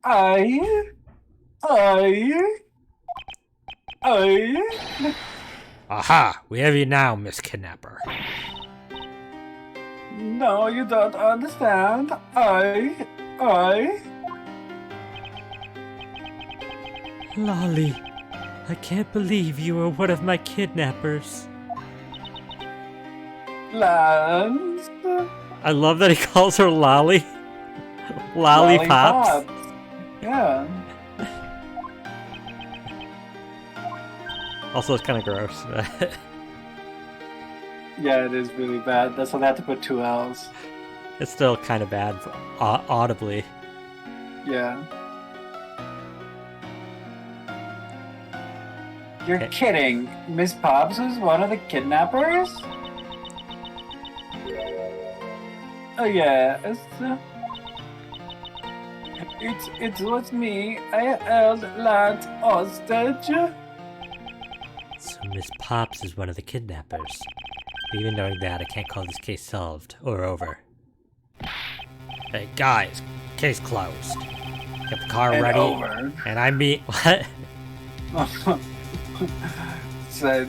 I, I, I. Aha! We have you now, Miss Kidnapper. No, you don't understand. I. Lolly, I can't believe you were one of my kidnappers. Lance. I love that he calls her Lolly. Lollipops. Lollipops. Yeah. Also, it's kind of gross. Yeah, it is really bad. That's why they have to put two L's. It's still kind of bad audibly. Yeah. You're Okay. kidding. Miss Pops was one of the kidnappers? Oh yeah, it was me. I held Lance hostage. So Miss Pops is one of the kidnappers. Even knowing that, I can't call this case solved or over. Hey guys, case closed. Get the car And ready. over. And I mean what? Said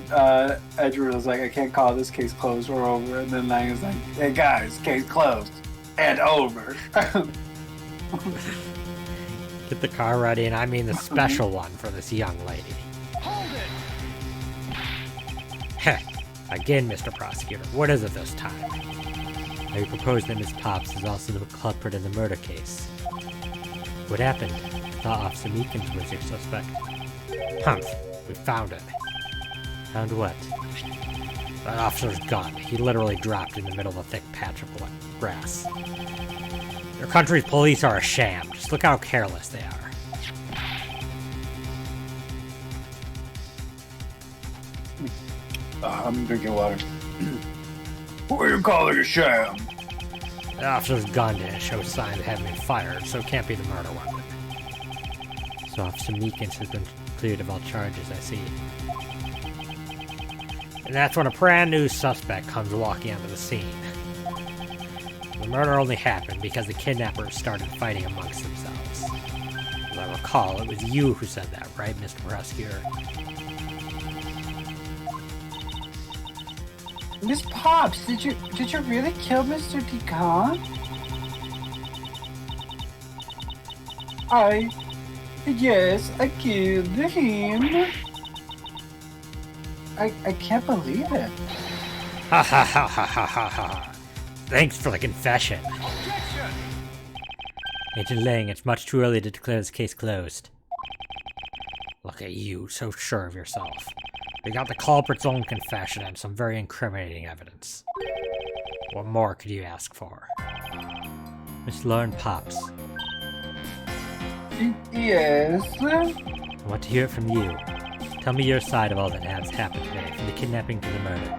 Edward was like, I can't call this case closed or over. And then Lang was like, hey guys, case closed and over. Get the car ready, and I mean the special one for this young lady. Hold it! Heh. Again, Mr. Prosecutor, what is it this time? I propose that Miss Pops is also the culprit in the murder case. What happened? I thought Officer Meekins was your suspect. Humph, we found it. Found what? That officer's gun. He literally dropped in the middle of a thick patch of grass. Your country's police are a sham. Just look how careless they are. I'm drinking water. Who are you calling a sham? The officer's gun didn't show signs of having been fired, so it can't be the murder weapon. So Officer Meekins has been cleared of all charges, I see. And that's when a brand new suspect comes walking onto the scene. The murder only happened because the kidnappers started fighting amongst themselves. As I recall, it was you who said that, right, Mr. Prosecutor? Miss Pops, did you really kill Mr. Deacon? Yes, I killed him. I can't believe it. Ha ha ha ha ha ha ha. Thanks for the confession. Objection! Agent Lang, it's much too early to declare this case closed. Look at you, so sure of yourself. We got the culprit's own confession and some very incriminating evidence. What more could you ask for? Miss Lauren Pops, Yes. I want to hear it from you. Tell me your side of all that has happened today, from the kidnapping to the murder.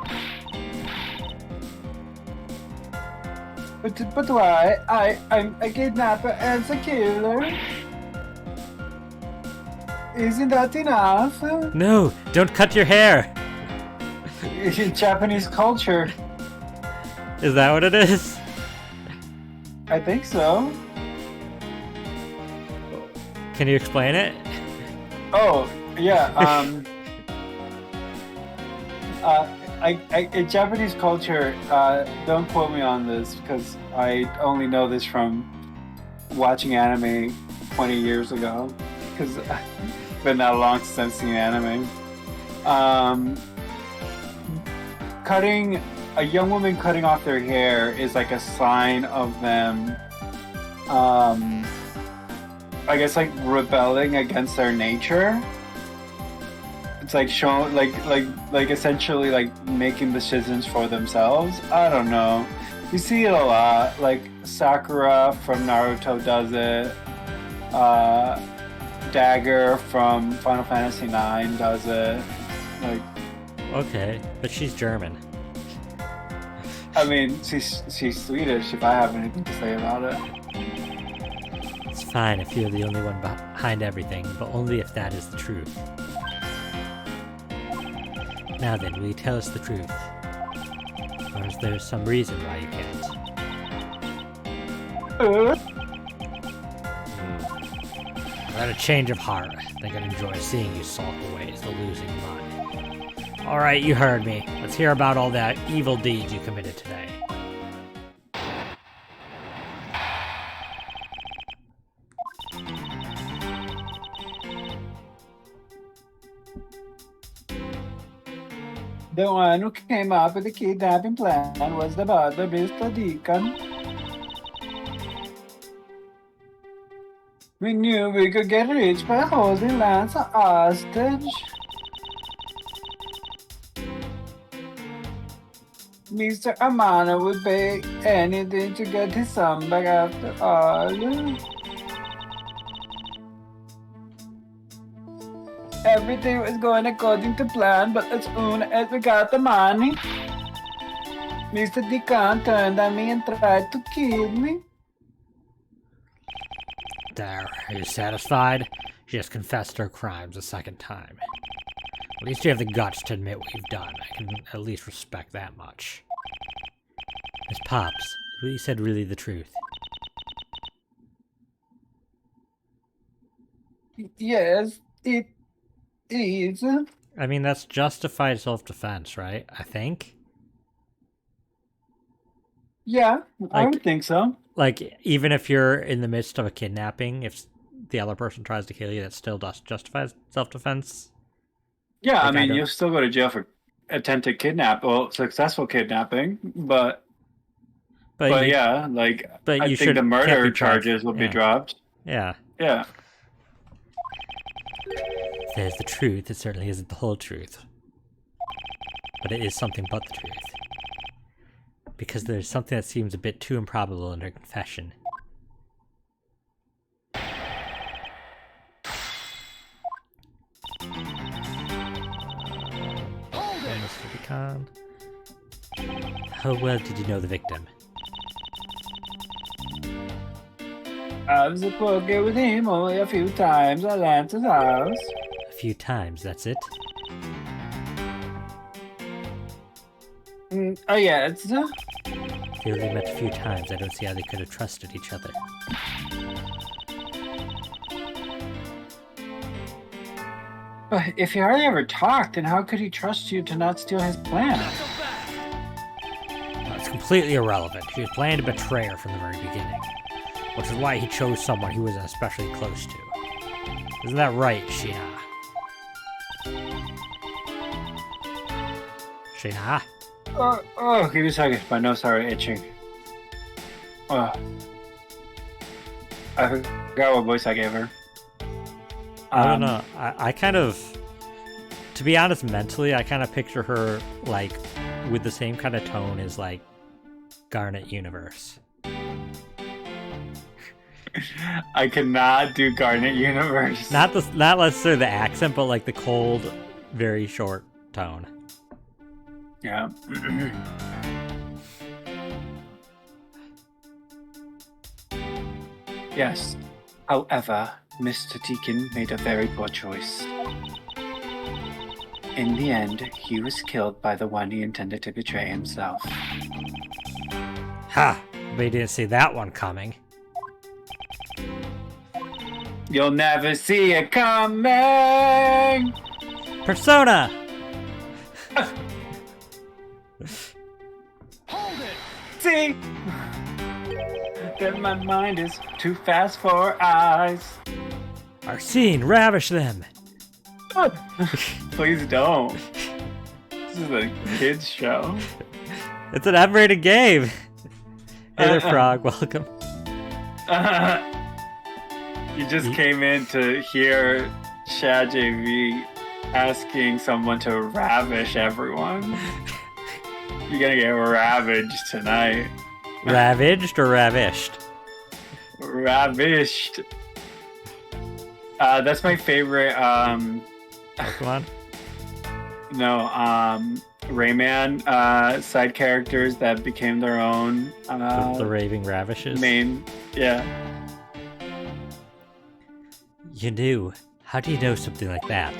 But why? I'm a kidnapper and a killer. Isn't that enough? No! Don't cut your hair! In Japanese culture, Is that what it is? I think so. Can you explain it? Oh, yeah. In Japanese culture, don't quote me on this because I only know this from watching anime 20 years ago. Because it's been that long since I've seen anime. Cutting a young woman cutting off their hair is like a sign of them. I guess like rebelling against their nature. It's like showing, like essentially like making decisions for themselves. I don't know. You see it a lot. Like Sakura from Naruto does it. Dagger from Final Fantasy IX does it. Like, Okay, but she's German. I mean, she's Swedish. If I have anything to say about it. It's fine if you're the only one behind everything, but only if that is the truth. Now then, will you tell us the truth? Or is there some reason why you can't? Without a change of heart, I think I'd enjoy seeing you sulk away as the losing mud. Alright, you heard me. Let's hear about all that evil deeds you committed today. The one who came up with the kidnapping plan was the butler, Mr. Deacon. We knew we could get rich by holding Lance hostage. Mr. Amano would pay anything to get his son back after all. Everything was going according to plan, but as soon as we got the money, Mr. Deacon turned on me and tried to kill me. There, are you satisfied? She has confessed her crimes a second time. At least you have the guts to admit what you've done. I can at least respect that much. Miss Pops, is what you said really the truth? Yes, it is. I mean, that's justified self-defense, right? I think? Yeah, I Like- would think so. Like, even if you're in the midst of a kidnapping, if the other person tries to kill you, that still justifies self-defense? Yeah, I Like, I mean, don't- you'll still go to jail for attempted successful kidnapping, but you, yeah, like but I you think the can't murder be charged. charges will be Yeah. dropped. Yeah. Yeah. If there's the truth, it certainly isn't the whole truth. But it is something but the truth. Because there's something that seems a bit too improbable in her confession. Hold it! Mr. Pecan. How well did you know the victim? I've spoken with him only a few times at Lance's house. A few times, that's it? Oh, yes. If they only met a few times, I don't see how they could have trusted each other. But if you hardly ever talked, then how could he trust you to not steal his plan? Well, it's completely irrelevant. He was planning to betray her from the very beginning. Which is why he chose someone he wasn't especially close to. Isn't that right, Sheena? Sheena? Oh, give me a second. My nose are itching. Oh. I forgot what voice I gave her. I don't know. I kind of, to be honest, mentally, I kind of picture her like with the same kind of tone as like Garnet Universe. I cannot do Garnet Universe. Not necessarily the accent, but like the cold, very short tone. Yeah. Yes. However, Mr. Deacon made a very poor choice. In the end, he was killed by the one he intended to betray himself. Ha! But you didn't see that one coming. You'll never see it coming! Persona! Hold it! See? Then my mind is too fast for our eyes. Arsene, ravish them! Please don't. This is a kid's show. It's an M-rated game! Hey there, Frog, welcome. You just came in to hear Shad JV asking someone to ravish everyone. You're gonna get ravaged tonight. Ravaged or ravished? Ravished. That's my favorite. Pokemon? No, Rayman side characters that became their own. The Raving Ravishes? Main. Yeah. You knew. How do you know something like that?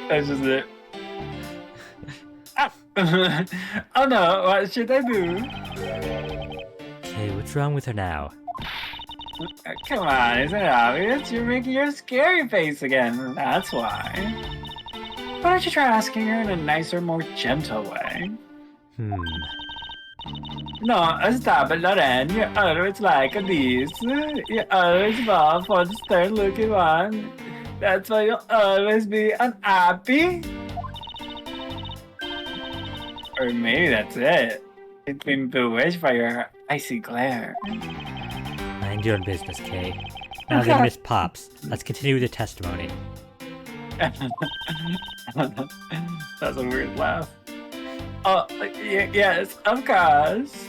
That's just it. Oh no, what should I do? Hey, what's wrong with her now? Come on, isn't it obvious? You're making your scary face again. That's why. Why don't you try asking her in a nicer, more gentle way? No, stop it, Loren. You're always like this. You always fall for the stern-looking one. That's why you'll always be unhappy. Or maybe that's it. It's been bewitched by your icy glare. Mind your own business, Kay. Now then, Miss Pops, let's continue the testimony. That's a weird laugh. Oh, yes, of course.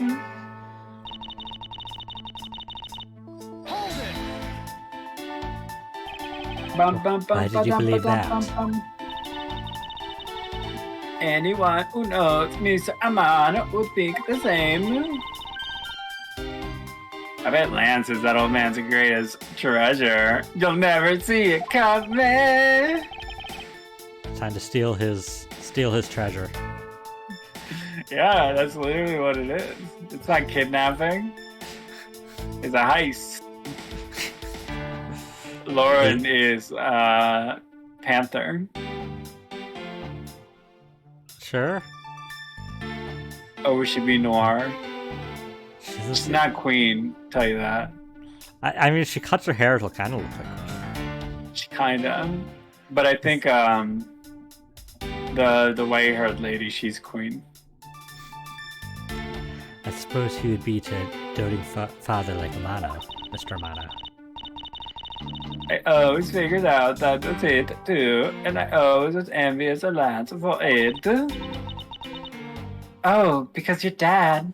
Hold it. Why did you believe that? Anyone who knows Mr. Amano would think the same. I bet Lance is that old man's greatest treasure. You'll never see it coming. Time to steal his treasure. Yeah, that's literally what it is. It's not kidnapping. It's a heist. Lauren is Panther. Sure. Oh, we should be Noir. She's not Queen, tell you that. I mean, she cuts her hair, it'll kind of look like her. She kinda. But I think the white-haired lady, she's Queen. I suppose he would be to doting father like Amano, Mr. Amano. I always figured out that was it too, and I always was envious of Lance for it. Oh, because your dad.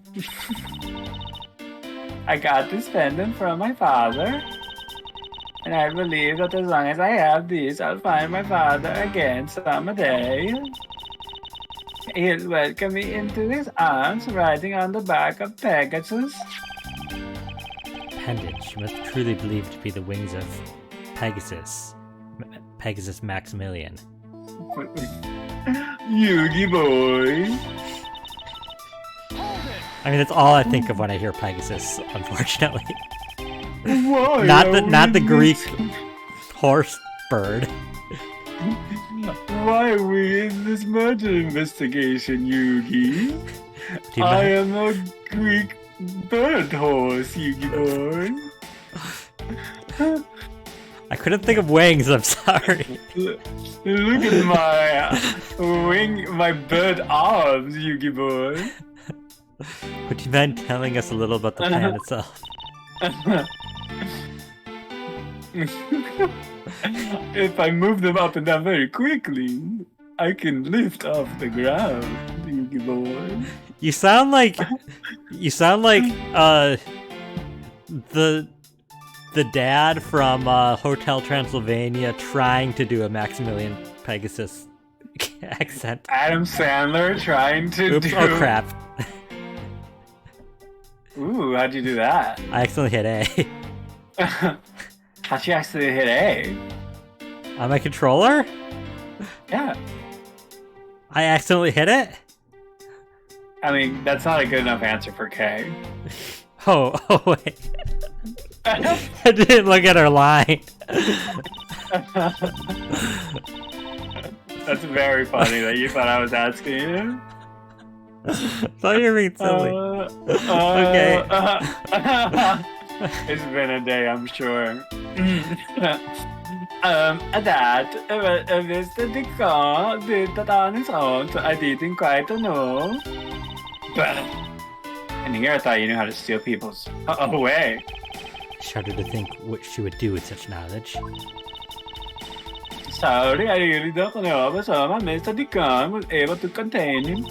I got this pendant from my father, and I believe that as long as I have these, I'll find my father again someday. He'll welcome me into his arms, riding on the back of Pegasus. Pendant, she must truly believe to be the wings of Pegasus. Pegasus Maximilian. Yugi boy. Hold it. I mean, that's all I think of when I hear Pegasus, unfortunately. Why not the Greek horse bird. Why are we in this murder investigation, Yugi? Do you I mind? am a Greek bird horse, Yugi boy. I couldn't think of wings, I'm sorry. Look at my bird arms, Yugi boy. Would you mind telling us a little about the plan itself? If I move them up and down very quickly, I can lift off the ground, Yugi boy. You sound like the dad from Hotel Transylvania trying to do a Maximilian Pegasus accent. Adam Sandler trying to Oops! do. Oh crap! Ooh, how'd you do that? I accidentally hit A. How'd you actually hit A? On my controller? Yeah. I accidentally hit it? I mean, that's not a good enough answer for K. Oh wait. I didn't look at her line. That's very funny that you thought I was asking you. Thought you were being silly. Okay. It's been a day, I'm sure. That Mr. Dicon did that on his own, so I didn't quite know. But, and here I thought you knew how to steal people's away. Shudder to think what she would do with such knowledge. Sorry, I really don't know, but somehow Mr. Dicon was able to contain him.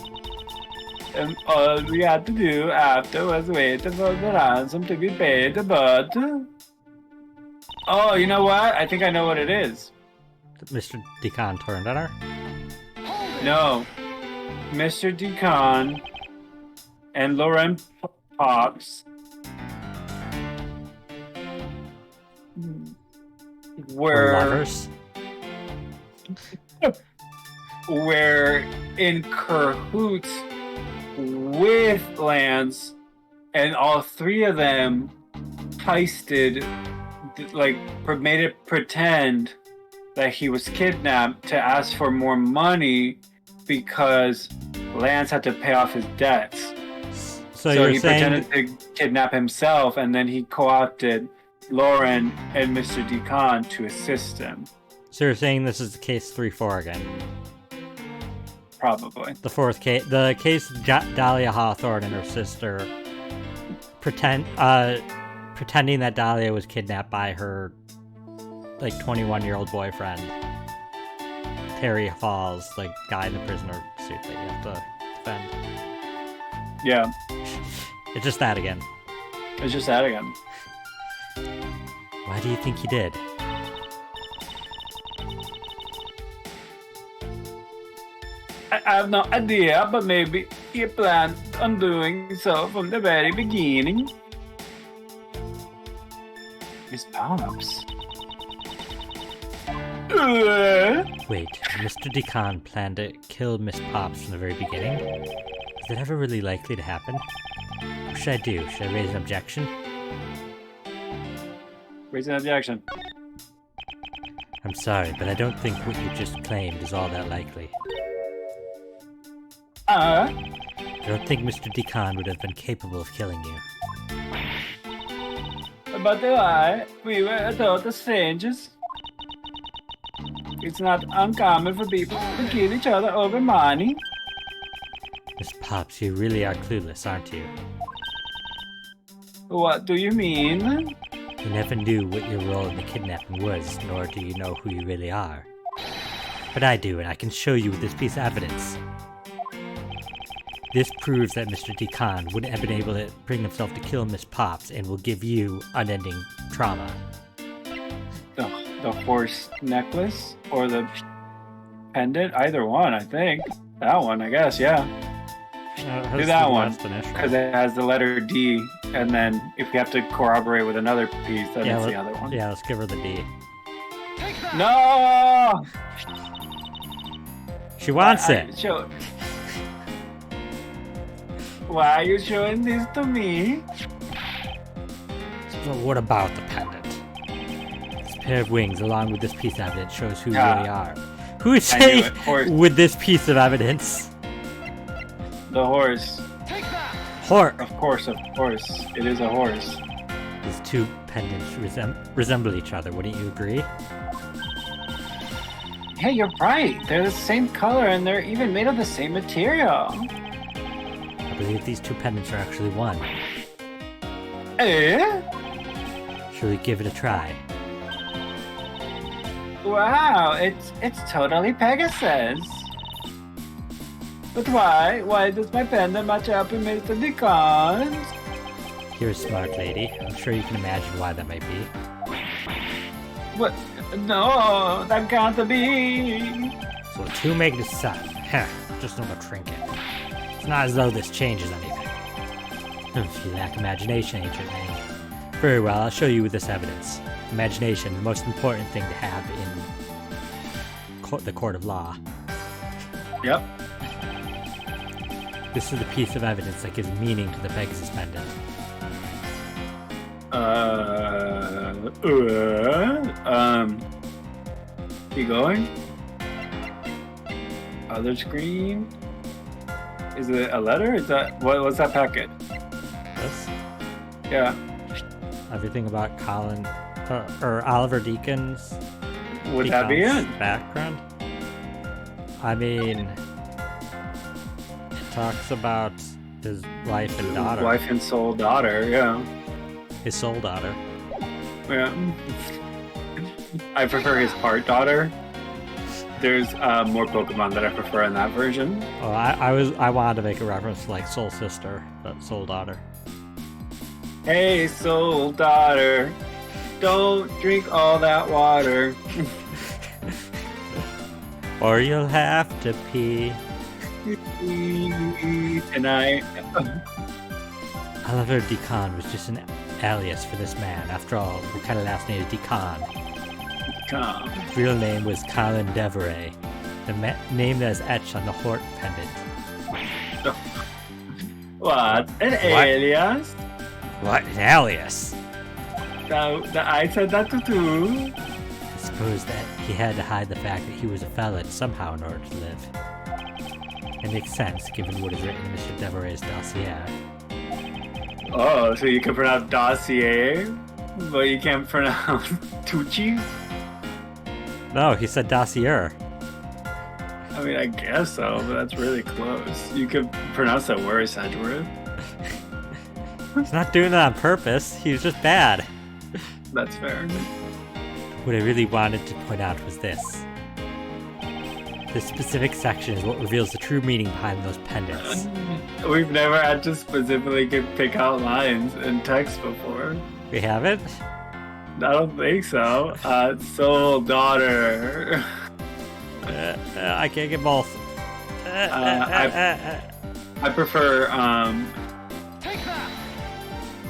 And all we had to do after was wait for the ransom to be paid, but... Oh, you know what? I think I know what it is. Mr. Deacon turned on her? No. Mr. Deacon and Lauren Pops Were lovers? were in cahoots with Lance and all three of them heisted, like, made it pretend that he was kidnapped to ask for more money because Lance had to pay off his debts. So So you're he saying pretended to kidnap himself, and then he co-opted Lauren and Mr. Deacon to assist him. so you're saying this is case 3-4 again. Probably. The fourth case, the case of Dahlia Hawthorne and her sister pretending that Dahlia was kidnapped by her, like, 21-year-old boyfriend, Terry Falls, like, guy in the prisoner suit that you have to defend. Yeah, It's just that again. it's just that again. Why do you think he did? I have no idea, but maybe he planned on doing so from the very beginning. Miss Pops. Wait, Mr. Deacon planned to kill Miss Pops from the very beginning? Is that ever really likely to happen? What should I do? Should I raise an objection? Raise an objection. I'm sorry, but I don't think what you just claimed is all that likely. I don't think Mr. Deacon would have been capable of killing you. But why? We were total strangers. It's not uncommon for people to kill each other over money. Miss Pops, you really are clueless, aren't you? What do you mean? You never knew what your role in the kidnapping was, nor do you know who you really are. But I do, and I can show you with this piece of evidence. This proves that Mr. Deacon wouldn't have been able to bring himself to kill Miss Pops and will give you unending trauma. The horse necklace or the pendant? Either one, I think. That one, I guess, yeah. Do that one, because it has the letter D, and then if we have to corroborate with another piece, then it's the other one. Yeah, let's give her the D. No! She wants it! Why are you showing this to me? So what about the pendant? This pair of wings, along with this piece of evidence, shows who you really are. Who is saying with this piece of evidence? The horse. Horse. Of course. It is a horse. These two pendants resemble each other, wouldn't you agree? Yeah, you're right. They're the same color and they're even made of the same material. I believe these two pendants are actually one. Eh? Shall we give it a try? Wow, it's totally Pegasus. But why? Why does my pendant match up with Mr. Deacon's? You're a smart lady. I'm sure you can imagine why that might be. What? No, that can't be. So the two make this sun. Just another trinket. It's not as though this changes anything. If you lack imagination, ancient man. Very well, I'll show you with this evidence. Imagination, the most important thing to have in the court of law. Yep. This is the piece of evidence that gives meaning to the Pegasus pendant. Keep going. Other screen. Is it a letter? Is that what's that packet? This? Yeah. Everything about Colin or Oliver Deacon's. Would that be it? Background. I mean, it talks about his wife and daughter. Wife and soul daughter. Yeah. His soul daughter. Yeah. I prefer his part daughter. There's more Pokemon that I prefer in that version. Oh, I wanted to make a reference to like soul sister, but soul daughter. Hey, soul daughter, don't drink all that water. Or you'll have to pee. Tonight. Oliver Deacon was just an alias for this man. After all, what kind of last name is Deacon? Come. His real name was Colin Deveray, the name that is etched on the Hort pendant. What? An alias? What? An alias? I said that too. I suppose that he had to hide the fact that he was a felon somehow in order to live. It makes sense, given what is written in Mr. Deveray's dossier. Oh, so you can pronounce dossier, but you can't pronounce Tucci? No, he said dossier. I mean, I guess so, but that's really close. You could pronounce that word, Sedgworth. He's not doing that on purpose. He was just bad. That's fair. What I really wanted to point out was this. This specific section is what reveals the true meaning behind those pendants. We've never had to specifically pick out lines in text before. We haven't? I don't think so. Soul daughter. I can't get both. I prefer Take that!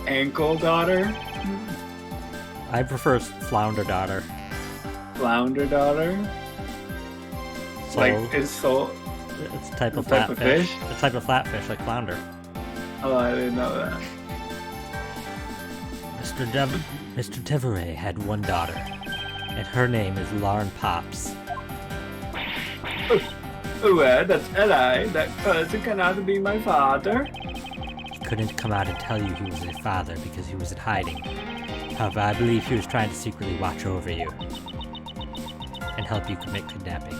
ankle daughter, I prefer flounder daughter. flounder daughter. So, Like it's soul. it's a type of a type of flatfish. fish? A type of flatfish, like flounder. Oh, I didn't know that. Mr. Deveray had one daughter, and her name is Lauren Pops. Well, that's Eli. That person cannot be my father. He couldn't come out and tell you he was your father because he was in hiding. However, I believe he was trying to secretly watch over you and help you commit kidnapping.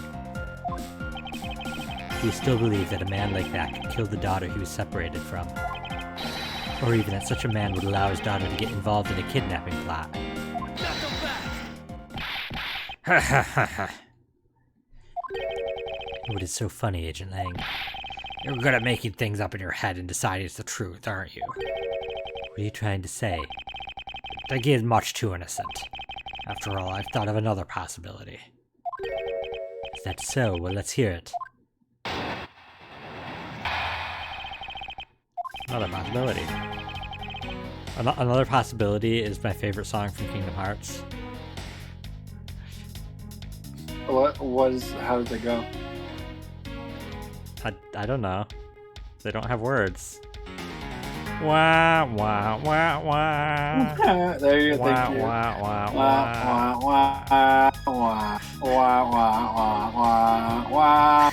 Do you still believe that a man like that could kill the daughter he was separated from? Or even that such a man would allow his daughter to get involved in a kidnapping plot? Ha ha ha ha. What is so funny, Agent Lang? You're good at making things up in your head and deciding it's the truth, aren't you? What are you trying to say? I think he is much too innocent. After all, I've thought of another possibility. Is that so? Well, let's hear it. Another possibility. Another possibility is my favorite song from Kingdom Hearts. How did it go? I don't know. They don't have words. Wah wah wah wah. There you go. Wah Thank you. wah wah Wah, wah. wah, wah, wah, wah, wah, wah, wah.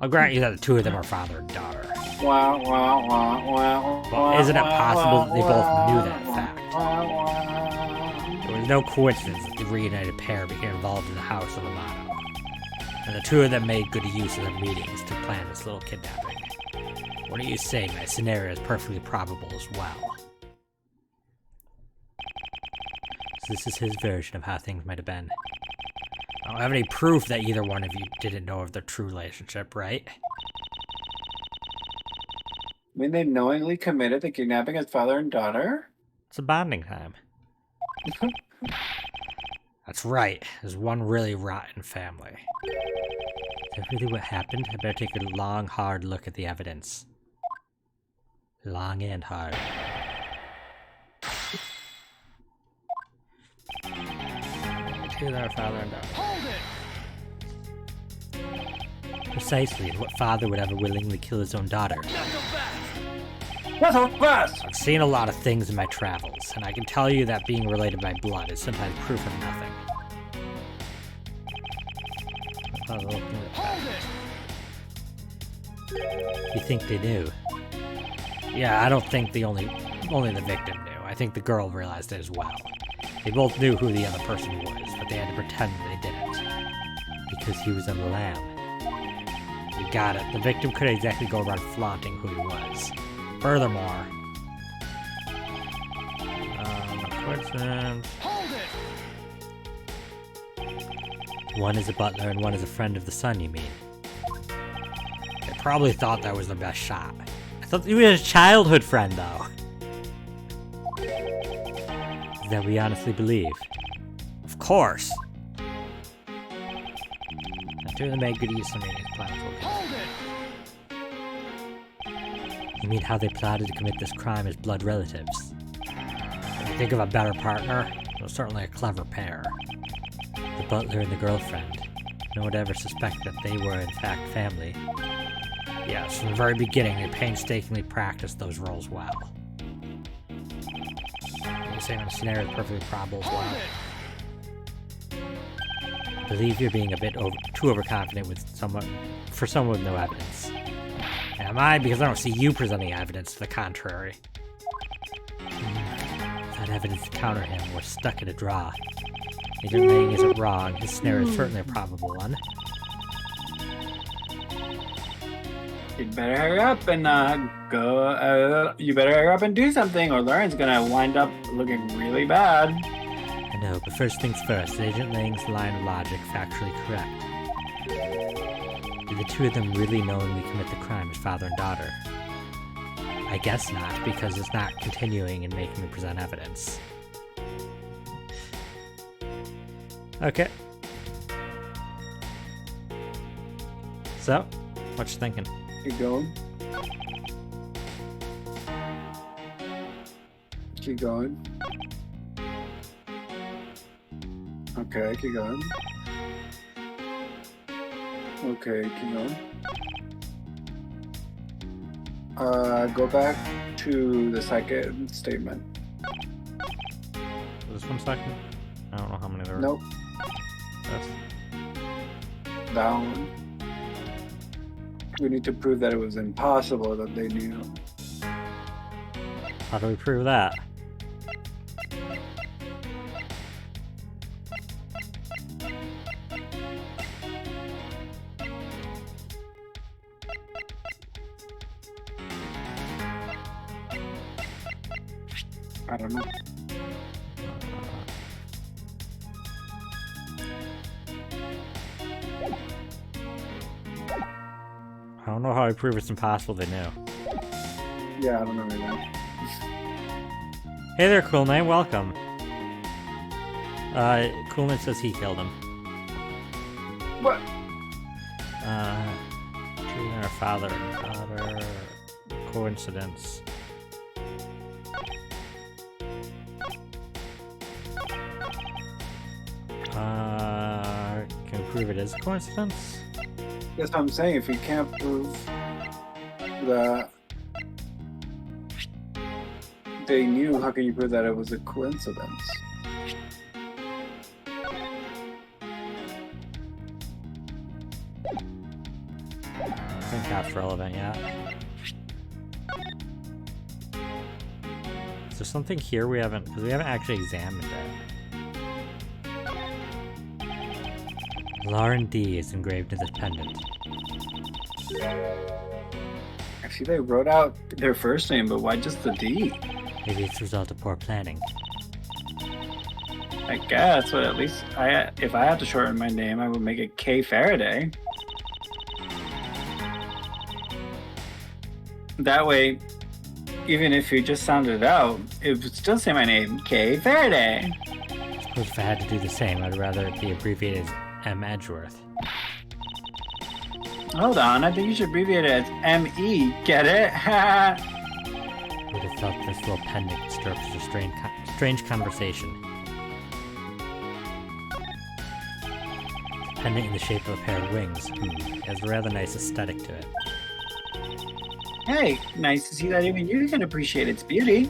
I'll grant you that the two of them are father and daughter. Wah, wah, wah, wah, But isn't it wah, possible that they both knew wah, that fact? wah, wah. There was no coincidence that the reunited pair became involved in the House of Amado. And the two of them made good use of their meetings to plan this little kidnapping. What do you say? My scenario is perfectly probable as well. So this is his version of how things might have been. I don't have any proof that either one of you didn't know of their true relationship, right? I mean, they knowingly committed the kidnapping as father and daughter? It's a bonding time. That's right. There's one really rotten family. Is that really what happened? I better take a long, hard look at the evidence. Long and hard. Two of their father and daughter. Hold it! Precisely, and what father would ever willingly kill his own daughter? Not so fast! Not so fast! I've seen a lot of things in my travels, and I can tell you that being related by blood is sometimes proof of nothing. Hold it! You think they knew? Yeah, I don't think only the victim knew. I think the girl realized it as well. They both knew who the other person was, but they had to pretend they didn't. Because he was a lamb. You got it. The victim couldn't exactly go around flaunting who he was. Furthermore... coincidence. Hold it! One is a butler and one is a friend of the son, you mean? They probably thought that was the best shot. I thought he was a childhood friend, though. Is that what we honestly believe? Of course! After they made good use of me, his plans will be. Hold it! You mean how they plotted to commit this crime as blood relatives? Can you think of a better partner? Well, certainly a clever pair. The butler and the girlfriend. No one would ever suspect that they were in fact family. Yes, from the very beginning, they painstakingly practiced those roles well. The same scenario is perfectly probable as well. I believe you're being a bit too overconfident with someone with no evidence. Am I? Because I don't see you presenting evidence to the contrary. Without evidence to counter him, we're stuck in a draw. Agent Lang isn't wrong. His scenario is certainly a probable one. You'd better hurry up and go. You better hurry up and do something, or Lauren's gonna wind up looking really bad. I know, but first things first, is Agent Lang's line of logic factually correct? Did the two of them really knowingly commit the crime as father and daughter? I guess not, because it's not continuing and making me present evidence. Okay. So, what you thinking? Keep going. Keep going. Okay, keep going. Okay, keep going. Go back to the second statement. This one second? I don't know how many there are. Nope, That's... that one. We need to prove that it was impossible that they knew. How do we prove that? I don't know. I don't know how I prove it's impossible they knew. Yeah, I don't know either. Hey there, Cool Knight, welcome. Cool Knight says he killed him. What? Treating our father and daughter. Coincidence. Can we prove it is a coincidence? That's what I'm saying. If you can't prove that they knew, how can you prove that it was a coincidence? I think that's relevant, yeah. Is there something here we haven't... because we haven't actually examined it. Lauren D is engraved in this pendant. Actually, they wrote out their first name, but why just the D? Maybe it's a result of poor planning. I guess, but at least if I had to shorten my name, I would make it K Faraday. That way, even if you just sounded it out, it would still say my name, K Faraday. I suppose if I had to do the same, I'd rather it be abbreviated as M. Edgeworth. Hold on, I think you should abbreviate it as M-E. Get it? Would have thought this little pendant stirred a strange conversation. Pendant in the shape of a pair of wings. It has a rather nice aesthetic to it. Hey, nice to see that even you can appreciate its beauty.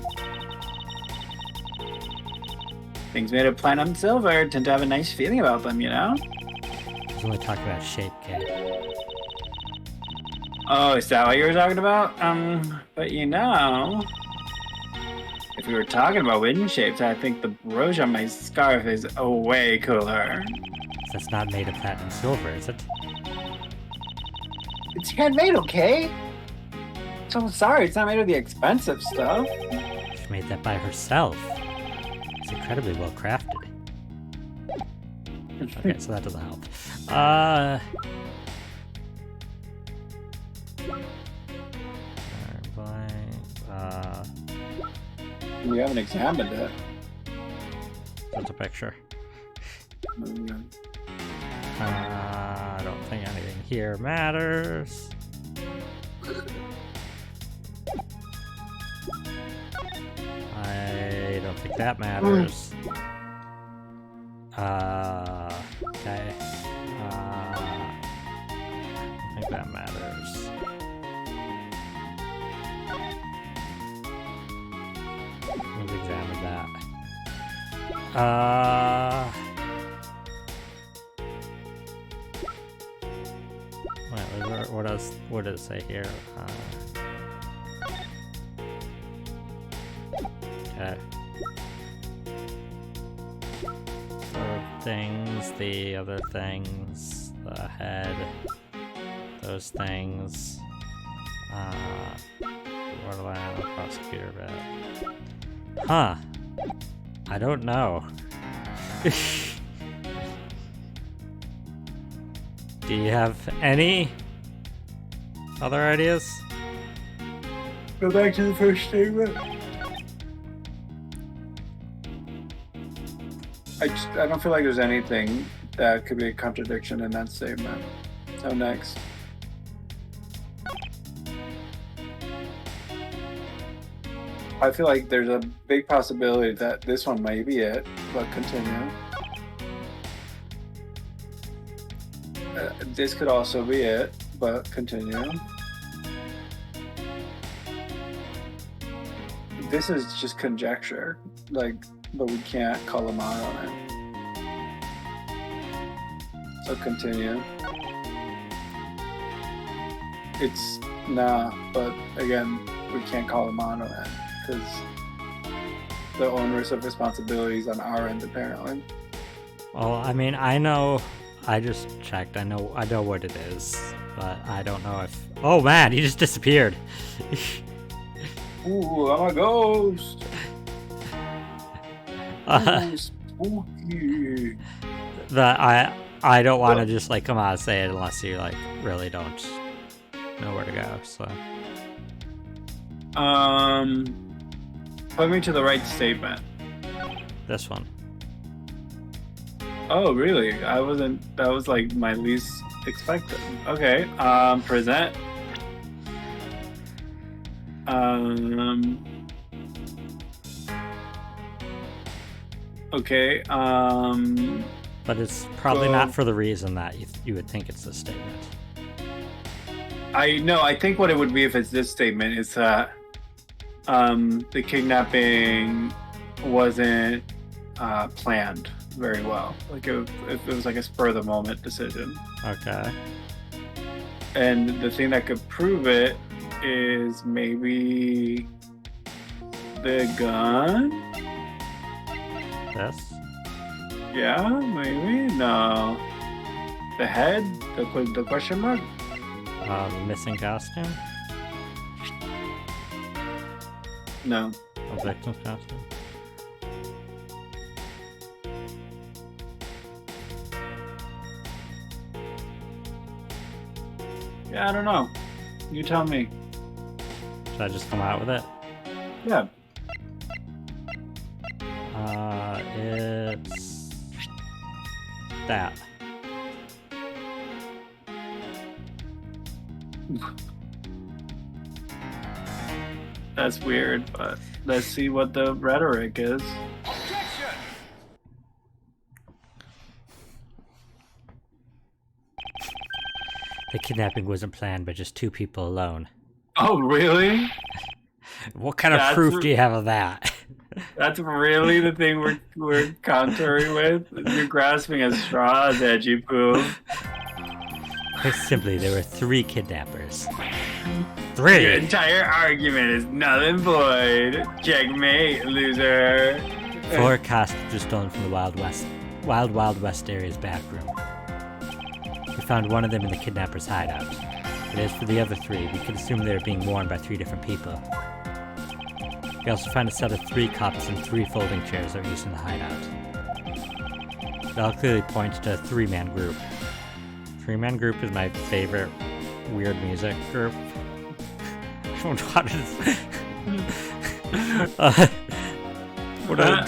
Things made of platinum silver tend to have a nice feeling about them, you know? I was only talking about shape, Kay. Oh, is that what you were talking about? But you know, if we were talking about wind shapes, I think the brooch on my scarf is way cooler. That's not made of platinum silver, is it? It's handmade, okay? So sorry, it's not made of the expensive stuff. She made that by herself. It's incredibly well crafted. Okay, so that doesn't help. We haven't examined it. That's a picture. I don't think anything here matters. I don't think that matters. Okay. I don't think that matters. Wait, what else? What did it say here? Okay. The other things, the head, those things. Borderland, the prosecutor bit. Huh. I don't know. Do you have any other ideas? Go back to the first statement. I don't feel like there's anything that could be a contradiction in that statement. So next. I feel like there's a big possibility that this one may be it, but continue. This could also be it, but continue. This is just conjecture, like, but we can't call them out on it. So continue. It's but again, we can't call them out on it because the onerous of responsibilities on our end, apparently. Well, I mean, I know. I just checked. I know what it is, but I don't know if. Oh man, he just disappeared. Ooh, I'm a ghost. Ooh, spooky. I don't want to just like come out and say it unless you like really don't know where to go. So. Put me to the right statement. This one. Oh, really? I wasn't. That was like my least expected. Okay. Present. Okay. But it's probably not for the reason that you would think it's this statement. I think what it would be if it's this statement is that the kidnapping wasn't planned very well. Like if it was like a spur of the moment decision. Okay. And the thing that could prove it is maybe the gun? This? Yeah, maybe? No. The head? The question mark? Missing costume? No. A victim's costume? Yeah, I don't know. You tell me. Should I just come out with it? Yeah. It's that. That's weird, but let's see what the rhetoric is. Objection! The kidnapping wasn't planned by just two people alone. Oh, really? What kind of proof do you have of that? That's really the thing we're countering with? You're grasping at straws, Edgy Poo. Quite simply, there were 3 kidnappers. Your 3! entire argument is null and void. Checkmate, loser. 4 costumes were stolen from the Wild West area's back room. We found one of them in the kidnapper's hideout. But as for the other 3, we could assume they were being worn by 3 different people. We also found a set of 3 cups and 3 folding chairs that were used in the hideout. It all clearly points to a 3-man group. 3-man group is my favorite weird music group. I don't know how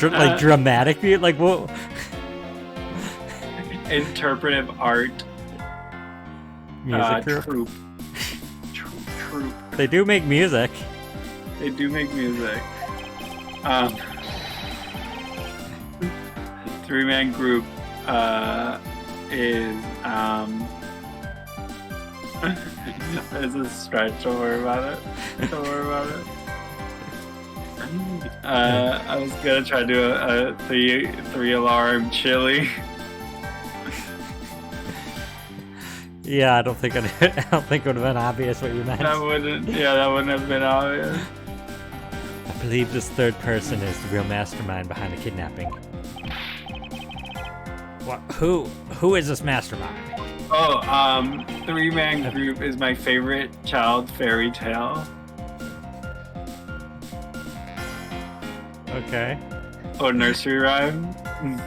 to... like dramatic music? Like what? Interpretive art. Music group? Troop. They do make music. They do make music. 3-man group is it's a stretch. Don't worry about it. Don't worry about I was gonna try to do a three alarm chili. Yeah, I don't think it would have been obvious what you meant. That wouldn't have been obvious. I believe this third person is the real mastermind behind the kidnapping. What? Who is this mastermind? Oh, three-man group is my favorite child fairy tale. Okay. Or nursery rhyme.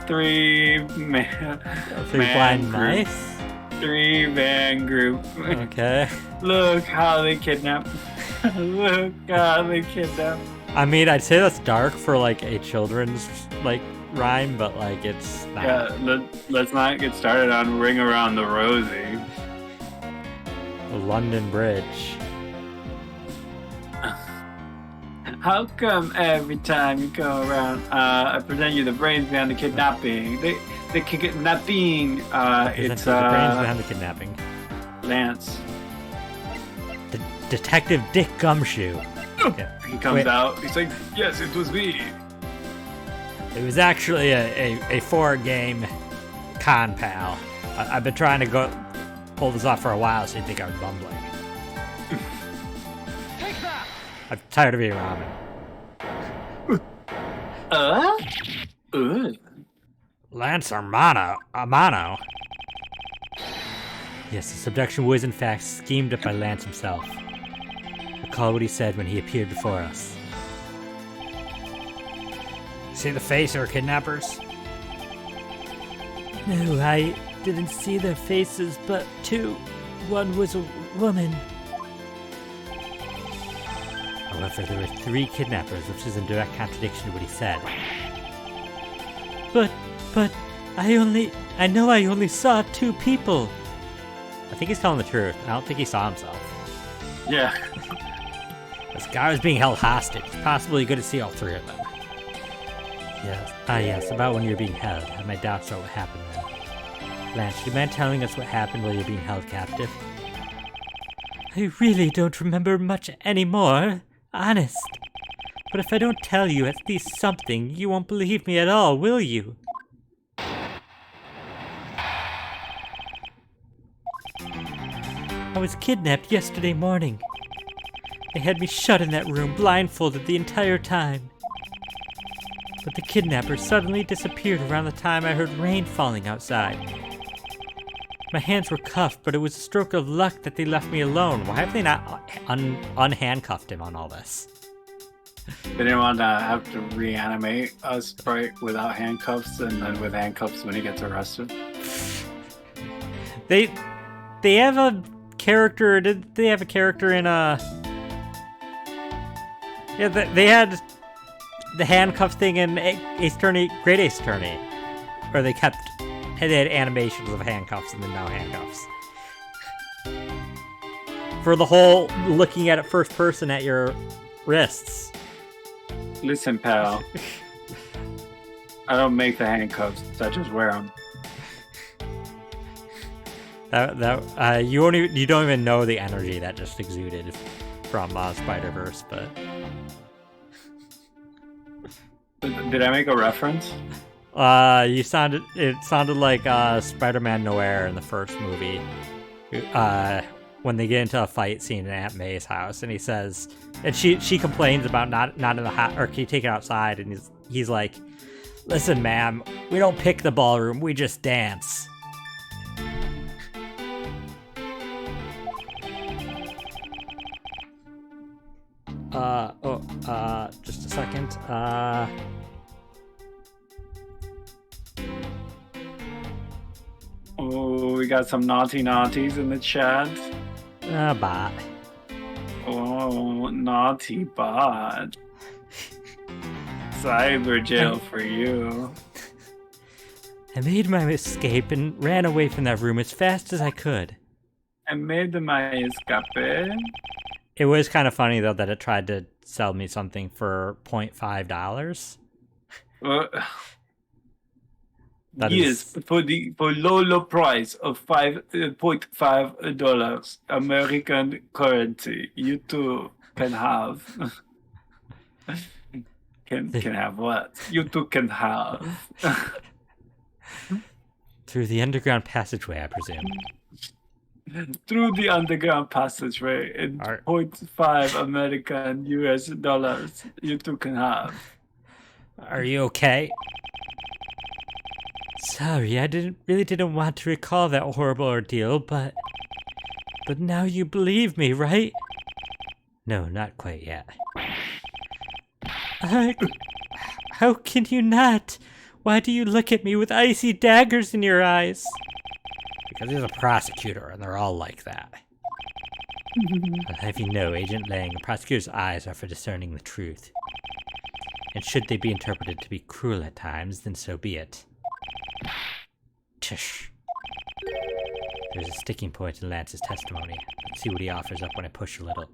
Three blind mice? Three-man group. Okay. Look how they kidnap. Look how they kidnap. I mean, I'd say that's dark for like a children's like rhyme, but like it's not. Yeah, let's not get started on Ring Around the Rosie. The London Bridge. How come every time you go around, I present you the brains behind the kidnapping? The kidnapping. It's the brains behind the kidnapping. Lance. Detective Dick Gumshoe. Yeah. He comes out. He's like, "Yes, it was me." It was actually a 4-game con pal. I've been trying to pull this off for a while, so you'd think I was bumbling. I'm tired of eating ramen. Lance Amano. Yes, the abduction was in fact schemed up by Lance himself. Recall what he said when he appeared before us. See the face of our kidnappers? No, I didn't see their faces, but two. One was a woman. However, there were 3 kidnappers, which is in direct contradiction to what he said. But I only saw 2 people. I think he's telling the truth. I don't think he saw himself. Yeah. This guy was being held hostage. Possibly good to see all 3 of them. Yes. Yes, about when you were being held. I have my doubts about what happened then. Lance, do you mind telling us what happened while you were being held captive? I really don't remember much anymore. Honest. But if I don't tell you at least something, you won't believe me at all, will you? I was kidnapped yesterday morning. They had me shut in that room, blindfolded the entire time. But the kidnappers suddenly disappeared around the time I heard rain falling outside. My hands were cuffed, but it was a stroke of luck that they left me alone. Why have they not unhandcuffed him on all this? They didn't want to have to reanimate us right without handcuffs, and then with handcuffs when he gets arrested. They have a character. Did they have a character in Yeah, they had the handcuff thing in Ace Attorney, Great Ace Attorney, where they had animations of handcuffs and then no handcuffs. For the whole looking at it first person at your wrists. Listen, pal. I don't make the handcuffs. I just wear them. You don't even know the energy that just exuded from Spider-Verse, but did I make a reference? It sounded like Spider-Man Noir in the first movie. When they get into a fight scene in Aunt May's house, and he says, and she complains about not in the hot, or can you take it outside? And he's like, listen, ma'am, we don't pick the ballroom, we just dance. Just a second. Oh, we got some naughties in the chat. Bot. Oh, naughty bot. Cyber jail for you. I made my escape and ran away from that room as fast as I could. I made my escape. It was kind of funny, though, that it tried to sell me something for $0.5. Yes, for low price of $5.5 American currency, you too can have. Can have what? You two can have. Through the underground passageway, I presume. Through the underground passageway in Are- 0.5 American US dollars, you two can have. Are you okay? Sorry, I really didn't want to recall that horrible ordeal, but now you believe me, right? No, not quite yet. How can you not? Why do you look at me with icy daggers in your eyes? Because he's a prosecutor, and they're all like that. I'll have you know, Agent Lang, a prosecutor's eyes are for discerning the truth. And should they be interpreted to be cruel at times, then so be it. Tish. There's a sticking point in Lance's testimony. Let's see what he offers up when I push a little.